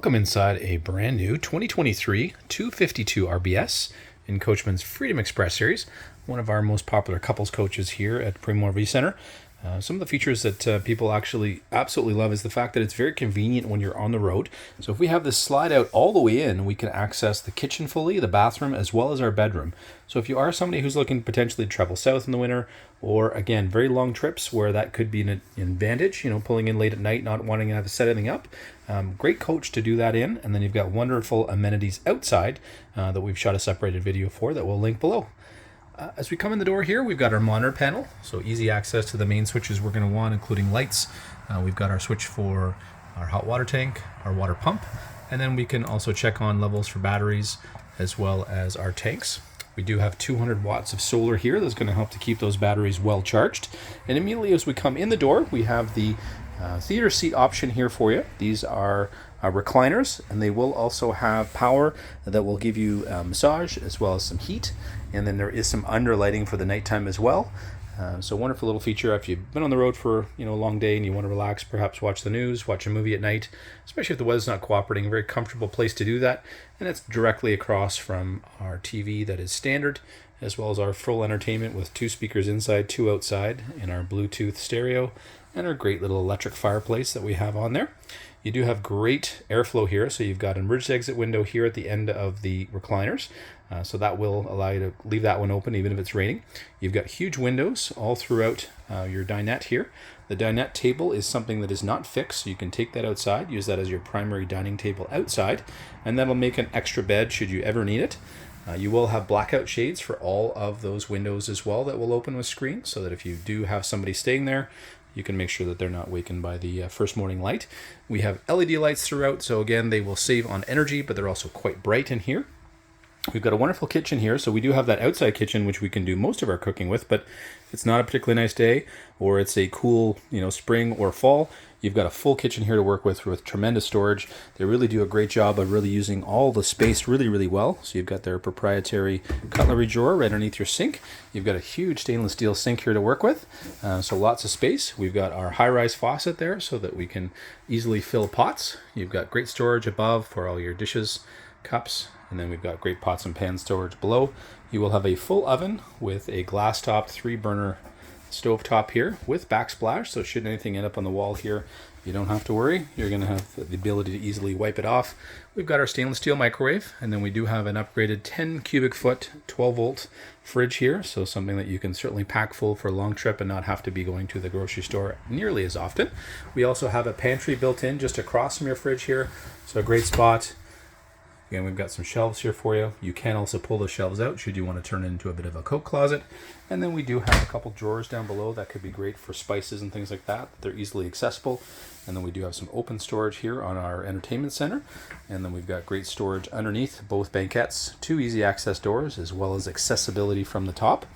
Welcome inside a brand new 2023 252 RBS in Coachmen's Freedom Express series, one of our most popular couples coaches here at Coachmen RV Center. Some of the features that people actually absolutely love is the fact that it's very convenient when you're on the road. So if we have this slide out all the way in, we can access the kitchen fully, the bathroom, as well as our bedroom. So if you are somebody who's looking potentially to travel south in the winter, or again, very long trips where that could be an advantage, pulling in late at night, not wanting to have to set anything up, great coach to do that in. And then you've got wonderful amenities outside that we've shot a separated video for that we'll link below. As we come in the door here, we've got our monitor panel, so easy access to the main switches we're going to want, including lights. We've got our switch for our hot water tank, our water pump, and then we can also check on levels for batteries as well as our tanks. We do have 200 watts of solar here that's going to help to keep those batteries well charged. And immediately as we come in the door, we have the theater seat option here for you. These are recliners, and they will also have power that will give you massage as well as some heat. And then there is some underlighting for the nighttime as well. So wonderful little feature if you've been on the road for a long day and you want to relax, perhaps watch the news, watch a movie at night, especially if the weather's not cooperating. A very comfortable place to do that. And it's directly across from our TV that is standard, as well as our full entertainment with 2 speakers inside, 2 outside, and our Bluetooth stereo, and our great little electric fireplace that we have on there. You do have great airflow here, so you've got an emergency exit window here at the end of the recliners, so that will allow you to leave that one open even if it's raining. You've got huge windows all throughout your dinette here. The dinette table is something that is not fixed, so you can take that outside, use that as your primary dining table outside, and that'll make an extra bed should you ever need it. You will have blackout shades for all of those windows as well that will open with screens, so that if you do have somebody staying there, you can make sure that they're not wakened by the first morning light. We have LED lights throughout, so again, they will save on energy, but they're also quite bright in here. We've got a wonderful kitchen here, so we do have that outside kitchen which we can do most of our cooking with, but if it's not a particularly nice day, or it's a cool spring or fall, you've got a full kitchen here to work with tremendous storage. They really do a great job of really using all the space really well. So you've got their proprietary cutlery drawer right underneath your sink. You've got a huge stainless steel sink here to work with, so lots of space. We've got our high-rise faucet there so that we can easily fill pots. You've got great storage above for all your dishes, cups, and then we've got great pots and pan storage below. You will have a full oven with a glass top 3-burner stove top here with backsplash, so should anything end up on the wall here, you don't have to worry. You're going to have the ability to easily wipe it off. We've got our stainless steel microwave, and then we do have an upgraded 10 cubic foot 12 volt fridge here, so something that you can certainly pack full for a long trip and not have to be going to the grocery store nearly as often. We also have a pantry built in just across from your fridge here, so a great spot. Again, we've got some shelves here for you. You can also pull the shelves out should you want to turn it into a bit of a coat closet. And then we do have a couple drawers down below that could be great for spices and things like that. They're easily accessible. And then we do have some open storage here on our entertainment center. And then we've got great storage underneath both banquettes, 2 easy access doors, as well as accessibility from the top.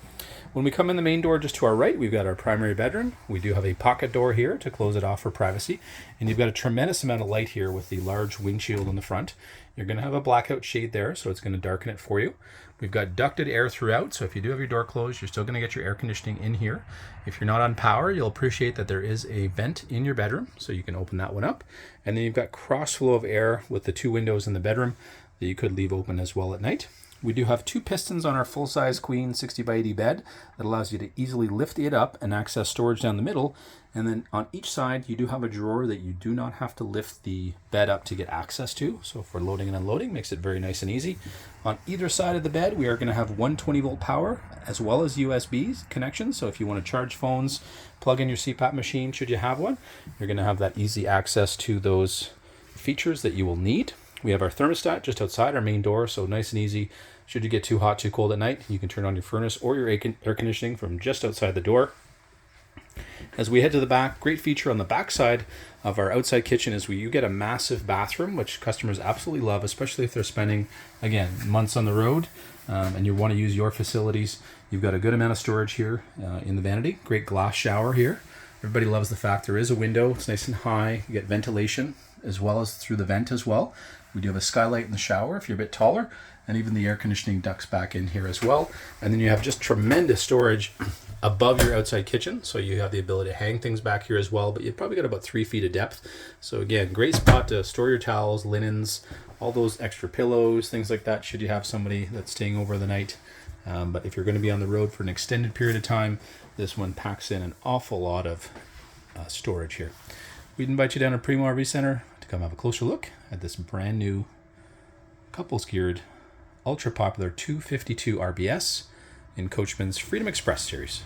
When we come in the main door just to our right, we've got our primary bedroom. We do have a pocket door here to close it off for privacy. And you've got a tremendous amount of light here with the large windshield in the front. You're going to have a blackout shade there, so it's going to darken it for you. We've got ducted air throughout, so if you do have your door closed, you're still going to get your air conditioning in here. If you're not on power, you'll appreciate that there is a vent in your bedroom, so you can open that one up. And then you've got cross flow of air with the 2 windows in the bedroom that you could leave open as well at night. We do have 2 pistons on our full-size queen 60 by 80 bed that allows you to easily lift it up and access storage down the middle. And then on each side, you do have a drawer that you do not have to lift the bed up to get access to. So for loading and unloading, makes it very nice and easy. On either side of the bed, we are going to have 120 volt power as well as USB connections. So if you want to charge phones, plug in your CPAP machine, should you have one, you're going to have that easy access to those features that you will need. We have our thermostat just outside our main door, so nice and easy. Should you get too hot, too cold at night, you can turn on your furnace or your air conditioning from just outside the door. As we head to the back, great feature on the back side of our outside kitchen is you get a massive bathroom, which customers absolutely love, especially if they're spending, again, months on the road and you want to use your facilities. You've got a good amount of storage here in the vanity. Great glass shower here. Everybody loves the fact there is a window. It's nice and high. You get ventilation as well as through the vent as well. We do have a skylight in the shower if you're a bit taller, and even the air conditioning ducts back in here as well. And then you have just tremendous storage above your outside kitchen, so you have the ability to hang things back here as well, but you've probably got about 3 feet of depth. So again, great spot to store your towels, linens, all those extra pillows, things like that, should you have somebody that's staying over the night. But if you're going to be on the road for an extended period of time, this one packs in an awful lot of storage here. We'd invite you down to Primo RV Center to come have a closer look at this brand new couples geared, ultra popular 252 RBS in Coachmen's Freedom Express series.